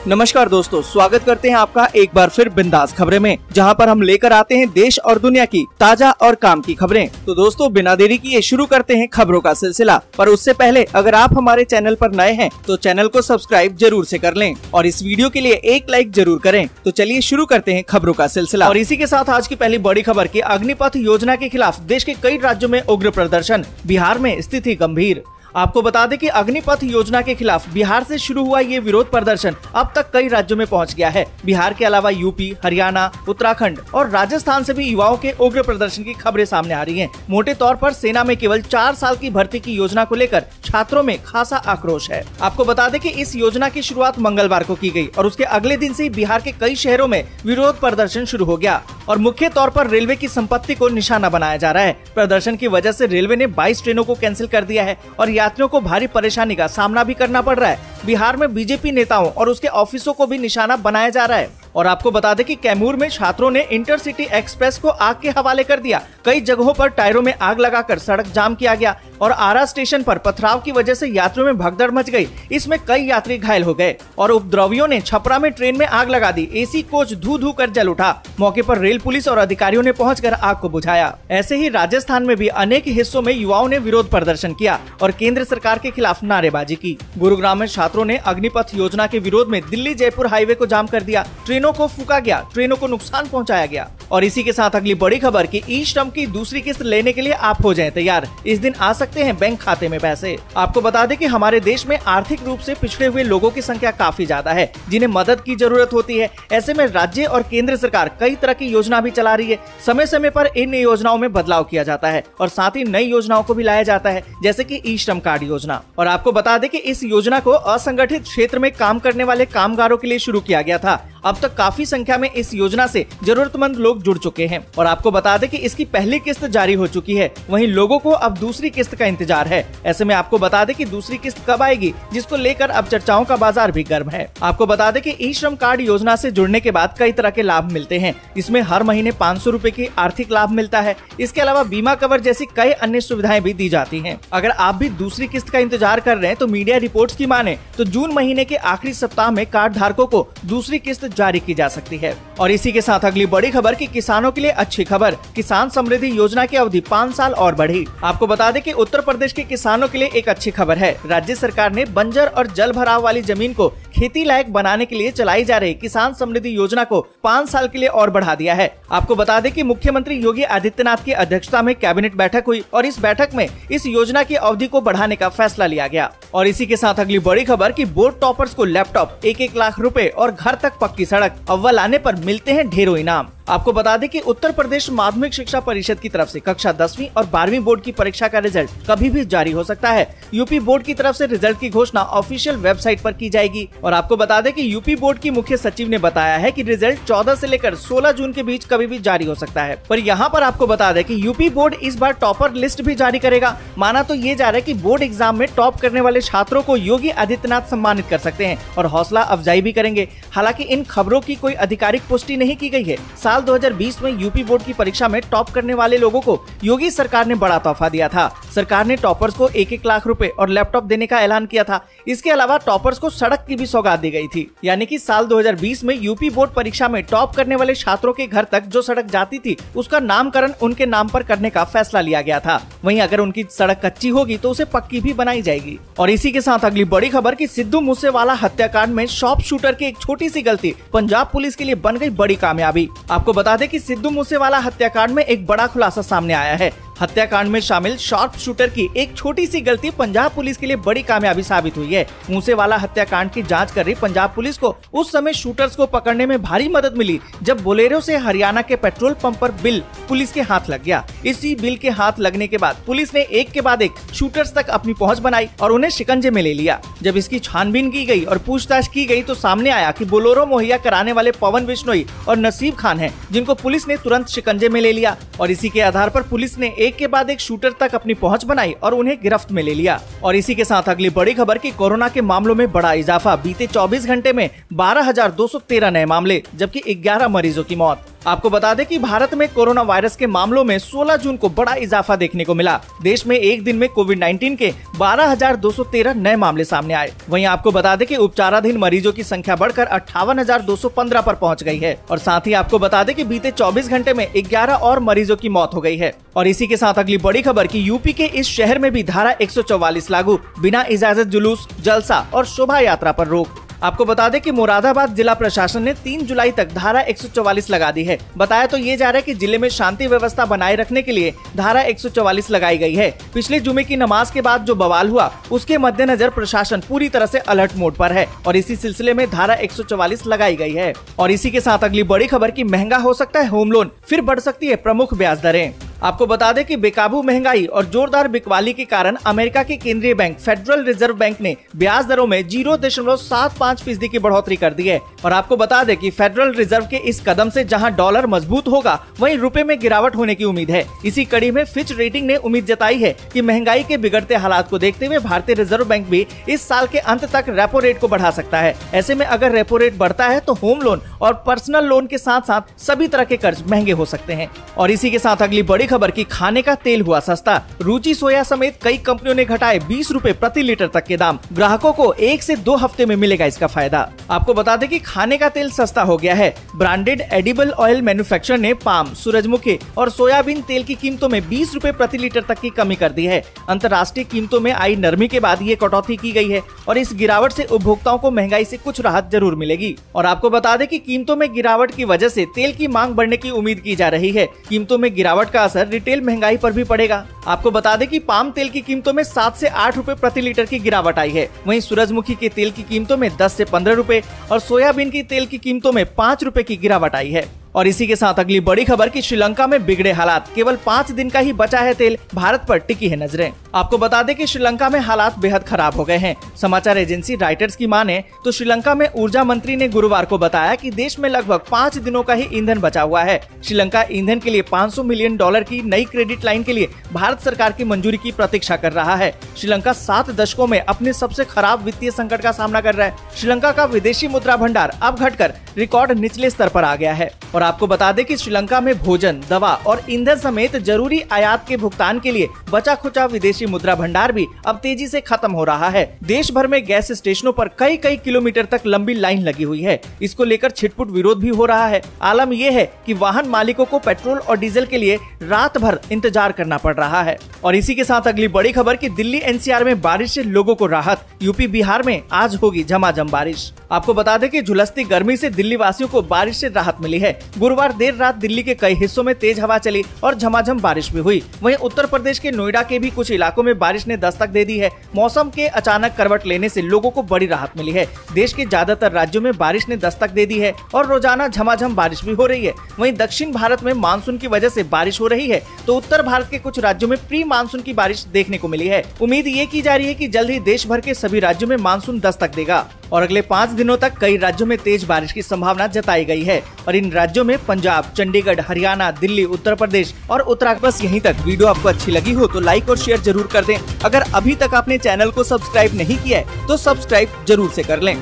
नमस्कार दोस्तों, स्वागत करते हैं आपका एक बार फिर बिंदास खबरें में, जहां पर हम लेकर आते हैं देश और दुनिया की ताजा और काम की खबरें। तो दोस्तों, बिना देरी किए शुरू करते हैं खबरों का सिलसिला। पर उससे पहले अगर आप हमारे चैनल पर नए हैं तो चैनल को सब्सक्राइब जरूर से कर लें और इस वीडियो के लिए एक लाइक जरूर करें। तो चलिए शुरू करते हैं खबरों का सिलसिला। और इसी के साथ आज की पहली बड़ी खबर की अग्निपथ योजना के खिलाफ देश के कई राज्यों में उग्र प्रदर्शन, बिहार में स्थिति गंभीर। आपको बता दें कि अग्निपथ योजना के खिलाफ बिहार से शुरू हुआ ये विरोध प्रदर्शन अब तक कई राज्यों में पहुंच गया है। बिहार के अलावा यूपी, हरियाणा, उत्तराखंड और राजस्थान से भी युवाओं के उग्र प्रदर्शन की खबरें सामने आ रही हैं। मोटे तौर पर सेना में केवल 4 साल की भर्ती की योजना को लेकर छात्रों में खासा आक्रोश है। आपको बता दें कि इस योजना की शुरुआत मंगलवार को की गई और उसके अगले दिन से ही बिहार के कई शहरों में विरोध प्रदर्शन शुरू हो गया और मुख्य तौर पर रेलवे की संपत्ति को निशाना बनाया जा रहा है। प्रदर्शन की वजह से रेलवे ने 22 ट्रेनों को कैंसिल कर दिया है और यात्रियों को भारी परेशानी का सामना भी करना पड़ रहा है। बिहार में बीजेपी नेताओं और उसके ऑफिसों को भी निशाना बनाया जा रहा है। और आपको बता दें कि कैमूर में छात्रों ने इंटरसिटी एक्सप्रेस को आग के हवाले कर दिया। कई जगहों पर टायरों में आग लगाकर सड़क जाम किया गया और आरा स्टेशन पर पथराव की वजह से यात्रियों में भगदड़ मच गई। इसमें कई यात्री घायल हो गए और उपद्रवियों ने छपरा में ट्रेन में आग लगा दी। एसी कोच धू धू कर जल उठा। मौके पर रेल पुलिस और अधिकारियों ने पहुंचकर आग को बुझाया। ऐसे ही राजस्थान में भी अनेक हिस्सों में युवाओं ने विरोध प्रदर्शन किया और केंद्र सरकार के खिलाफ नारेबाजी की। गुरुग्राम में छात्रों ने अग्निपथ योजना के विरोध में दिल्ली जयपुर हाईवे को जाम कर दिया। ट्रेनों को फूका गया, ट्रेनों को नुकसान पहुंचाया गया। और इसी के साथ अगली बड़ी खबर की ई श्रम की दूसरी किस्त लेने के लिए आप हो जाएं तैयार। इस दिन आ सकते हैं बैंक खाते में पैसे। आपको बता दें कि हमारे देश में आर्थिक रूप से पिछड़े हुए लोगों की संख्या काफी ज्यादा है, जिन्हें मदद की जरूरत होती है। ऐसे में राज्य और केंद्र सरकार कई तरह की योजना भी चला रही है। समय समय पर इन योजनाओं में बदलाव किया जाता है और साथ ही नई योजनाओं को भी लाया जाता है, जैसे कि ई श्रम कार्ड योजना। और आपको बता दें कि इस योजना को असंगठित क्षेत्र में काम करने वाले कामगारों के लिए शुरू किया गया था। अब तक काफी संख्या में इस योजना से जरूरतमंद लोग जुड़ चुके हैं और आपको बता दें कि इसकी पहली किस्त जारी हो चुकी है। वहीं लोगों को अब दूसरी किस्त का इंतजार है। ऐसे में आपको बता दें कि दूसरी किस्त कब आएगी, जिसको लेकर अब चर्चाओं का बाजार भी गर्म है। आपको बता दें कि ई श्रम कार्ड योजना से जुड़ने के बाद कई तरह के लाभ मिलते हैं। इसमें हर महीने 500 रुपए की आर्थिक लाभ मिलता है। इसके अलावा बीमा कवर जैसी कई अन्य सुविधाएं भी दी जाती है। अगर आप भी दूसरी किस्त का इंतजार कर रहे हैं तो मीडिया रिपोर्ट्स की माने तो जून महीने के आखिरी सप्ताह में कार्ड धारकों को दूसरी किस्त जारी की जा सकती है। और इसी के साथ अगली बड़ी खबर की किसानों के लिए अच्छी खबर, किसान समृद्धि योजना की अवधि 5 साल और बढ़ी। आपको बता दें कि उत्तर प्रदेश के किसानों के लिए एक अच्छी खबर है। राज्य सरकार ने बंजर और जल भराव वाली जमीन को खेती लायक बनाने के लिए चलाई जा रही किसान समृद्धि योजना को 5 साल के लिए और बढ़ा दिया है। आपको बता दें कि मुख्यमंत्री योगी आदित्यनाथ की अध्यक्षता में कैबिनेट बैठक हुई और इस बैठक में इस योजना की अवधि को बढ़ाने का फैसला लिया गया। और इसी के साथ अगली बड़ी खबर की बोर्ड टॉपर्स को लैपटॉप, 1-1 लाख रुपए और घर तक पक्की सड़क, अव्वल आने पर मिलते हैं ढेरों इनाम। आपको बता दें कि उत्तर प्रदेश माध्यमिक शिक्षा परिषद की तरफ से कक्षा 10वीं और 12वीं बोर्ड की परीक्षा का रिजल्ट कभी भी जारी हो सकता है। यूपी बोर्ड की तरफ से रिजल्ट की घोषणा ऑफिशियल वेबसाइट पर की जाएगी। और आपको बता दें कि यूपी बोर्ड की मुख्य सचिव ने बताया है कि रिजल्ट 14 से लेकर 16 जून के बीच कभी भी जारी हो सकता है। पर यहाँ पर आपको बता दें कि यूपी बोर्ड इस बार टॉपर लिस्ट भी जारी करेगा। माना तो ये जा रहा है कि बोर्ड एग्जाम में टॉप करने वाले छात्रों को योगी आदित्यनाथ सम्मानित कर सकते हैं और हौसला अफजाई भी करेंगे। हालांकि इन खबरों की कोई आधिकारिक पुष्टि नहीं की गई है। साल 2020 में यूपी बोर्ड की परीक्षा में टॉप करने वाले लोगों को योगी सरकार ने बड़ा तोहफा दिया था। सरकार ने टॉपर्स को 1-1 लाख रुपए और लैपटॉप देने का ऐलान किया था। इसके अलावा टॉपर्स को सड़क की भी सौगात दी गई थी। यानी कि साल 2020 में यूपी बोर्ड परीक्षा में टॉप करने वाले छात्रों के घर तक जो सड़क जाती थी उसका नामकरण उनके नाम पर करने का फैसला लिया गया था। वहीं अगर उनकी सड़क कच्ची होगी तो उसे पक्की भी बनाई जाएगी। और इसी के साथ अगली बड़ी खबर की सिद्धू मूसेवाला हत्याकांड में शॉप शूटर की एक छोटी सी गलती पंजाब पुलिस के लिए बन गई बड़ी कामयाबी। आपको बता दें कि सिद्धू मूसेवाला हत्याकांड में एक बड़ा खुलासा सामने आया है। हत्याकांड में शामिल शार्प शूटर की एक छोटी सी गलती पंजाब पुलिस के लिए बड़ी कामयाबी साबित हुई है। मूसेवाला हत्याकांड की जांच कर रही पंजाब पुलिस को उस समय शूटर्स को पकड़ने में भारी मदद मिली जब बोलेरो से हरियाणा के पेट्रोल पंप पर बिल पुलिस के हाथ लग गया। इसी बिल के हाथ लगने के बाद पुलिस ने एक के बाद एक शूटर्स तक अपनी पहुंच बनाई और उन्हें शिकंजे में ले लिया। जब इसकी छानबीन की गई और पूछताछ की गई तो सामने आया कि बोलेरो मुहैया कराने वाले पवन बिश्नोई और नसीब खान हैं, जिनको पुलिस ने तुरंत शिकंजे में ले लिया। और इसी के आधार पर पुलिस ने एक के बाद एक शूटर तक अपनी पहुंच बनाई और उन्हें गिरफ्त में ले लिया। और इसी के साथ अगली बड़ी खबर की कोरोना के मामलों में बड़ा इजाफा। बीते 24 घंटे में 12,213 नए मामले, जबकि 11 मरीजों की मौत। आपको बता दें कि भारत में कोरोना वायरस के मामलों में 16 जून को बड़ा इजाफा देखने को मिला। देश में एक दिन में कोविड-19 के 12,213 नए मामले सामने आए। वहीं आपको बता दें कि उपचाराधीन मरीजों की संख्या बढ़कर 58,215 पर पहुंच गई है। और साथ ही आपको बता दें कि बीते 24 घंटे में 11 और मरीजों की मौत हो गई है। और इसी के साथ अगली बड़ी खबर कि यूपी के इस शहर में भी धारा 144 लागू, बिना इजाजत जुलूस, जलसा और शोभा यात्रा पर रोक। आपको बता दें कि मुरादाबाद जिला प्रशासन ने 3 जुलाई तक धारा 144 लगा दी है। बताया तो ये जा रहा है कि जिले में शांति व्यवस्था बनाए रखने के लिए धारा 144 लगाई गई है। पिछले जुमे की नमाज के बाद जो बवाल हुआ, उसके मद्देनजर प्रशासन पूरी तरह से अलर्ट मोड पर है और इसी सिलसिले में धारा 144 लगाई गई है। और इसी के साथ अगली बड़ी खबर की महंगा हो सकता है होम लोन, फिर बढ़ सकती है प्रमुख ब्याज दरें। आपको बता दें कि बेकाबू महंगाई और जोरदार बिकवाली के कारण अमेरिका के केंद्रीय बैंक फेडरल रिजर्व बैंक ने ब्याज दरों में 0.75% की बढ़ोतरी कर दी है। और आपको बता दें कि फेडरल रिजर्व के इस कदम से जहां डॉलर मजबूत होगा, वहीं रुपए में गिरावट होने की उम्मीद है। इसी कड़ी में फिच रेटिंग ने उम्मीद जताई है कि महंगाई के बिगड़ते हालात को देखते हुए भारतीय रिजर्व बैंक भी इस साल के अंत तक रेपो रेट को बढ़ा सकता है। ऐसे में अगर रेपो रेट बढ़ता है तो होम लोन और पर्सनल लोन के साथ साथ सभी तरह के कर्ज महंगे हो सकते हैं। और इसी के साथ अगली बड़ी खबर की खाने का तेल हुआ सस्ता, रुचि सोया समेत कई कंपनियों ने घटाए 20 रुपए प्रति लीटर तक के दाम। ग्राहकों को 1 से 2 हफ्ते में मिलेगा इसका फायदा। आपको बता दें कि खाने का तेल सस्ता हो गया है। ब्रांडेड एडिबल ऑयल मैन्युफैक्चरर ने पाम, सूरजमुखी और सोयाबीन तेल की कीमतों में 20 रुपए प्रति लीटर तक की कमी कर दी है। अंतर्राष्ट्रीय कीमतों में आई नरमी के बाद ये कटौती की गई है और इस गिरावट से उपभोक्ताओं को महंगाई से कुछ राहत जरूर मिलेगी। और आपको बता दें कि कीमतों में गिरावट की वजह से तेल की मांग बढ़ने की उम्मीद की जा रही है। कीमतों में गिरावट का असर रिटेल महंगाई पर भी पड़ेगा। आपको बता दें कि पाम तेल की कीमतों में 7 से 8 रुपए प्रति लीटर की गिरावट आई है। वहीं सूरजमुखी के तेल की कीमतों में 10 से 15 रुपए और सोयाबीन की तेल की कीमतों में 5 रुपए की गिरावट आई है। और इसी के साथ अगली बड़ी खबर कि श्रीलंका में बिगड़े हालात, केवल 5 दिन का ही बचा है तेल, भारत पर टिकी है नजरें। आपको बता दें कि श्रीलंका में हालात बेहद खराब हो गए हैं। समाचार एजेंसी रॉयटर्स की माने तो श्रीलंका में ऊर्जा मंत्री ने गुरुवार को बताया कि देश में लगभग 5 दिनों का ही ईंधन बचा हुआ है। श्रीलंका ईंधन के लिए $500 मिलियन की नई क्रेडिट लाइन के लिए भारत सरकार की मंजूरी की प्रतीक्षा कर रहा है। श्रीलंका 7 दशकों में अपने सबसे खराब वित्तीय संकट का सामना कर रहा है। श्रीलंका का विदेशी मुद्रा भंडार अब घटकर रिकॉर्ड निचले स्तर पर आ गया है। और आपको बता दें कि श्रीलंका में भोजन, दवा और ईंधन समेत जरूरी आयात के भुगतान के लिए बचा खुचा विदेशी मुद्रा भंडार भी अब तेजी से खत्म हो रहा है। देश भर में गैस स्टेशनों पर कई किलोमीटर तक लंबी लाइन लगी हुई है। इसको लेकर छिटपुट विरोध भी हो रहा है। आलम यह है कि वाहन मालिकों को पेट्रोल और डीजल के लिए रात भर इंतजार करना पड़ रहा है। और इसी के साथ अगली बड़ी खबर कि दिल्ली एनसीआर में बारिश से लोगों को राहत, यूपी बिहार में आज होगी झमाझम बारिश। आपको बता दें कि झुलसती गर्मी से दिल्ली वासियों को बारिश से राहत मिली है। गुरुवार देर रात दिल्ली के कई हिस्सों में तेज हवा चली और झमाझम बारिश भी हुई। वहीं उत्तर प्रदेश के नोएडा के भी कुछ इलाकों में बारिश ने दस्तक दे दी है। मौसम के अचानक करवट लेने से लोगों को बड़ी राहत मिली है। देश के ज्यादातर राज्यों में बारिश ने दस्तक दे दी है और रोजाना झमाझम बारिश भी हो रही है। वहीं दक्षिण भारत में मानसून की वजह से बारिश हो रही है, तो उत्तर भारत के कुछ राज्यों में प्री मानसून की बारिश देखने को मिली है। उम्मीद ये की जा रही है कि जल्द ही देश भर के सभी राज्यों में मानसून दस्तक देगा और अगले 5 दिनों तक कई राज्यों में तेज बारिश की संभावना जताई गई है। और इन राज्यों में पंजाब, चंडीगढ़, हरियाणा, दिल्ली, उत्तर प्रदेश और उत्तराखंड। बस यहीं तक। वीडियो आपको अच्छी लगी हो तो लाइक और शेयर जरूर कर दें। अगर अभी तक आपने चैनल को सब्सक्राइब नहीं किया है तो सब्सक्राइब जरूर से कर लें।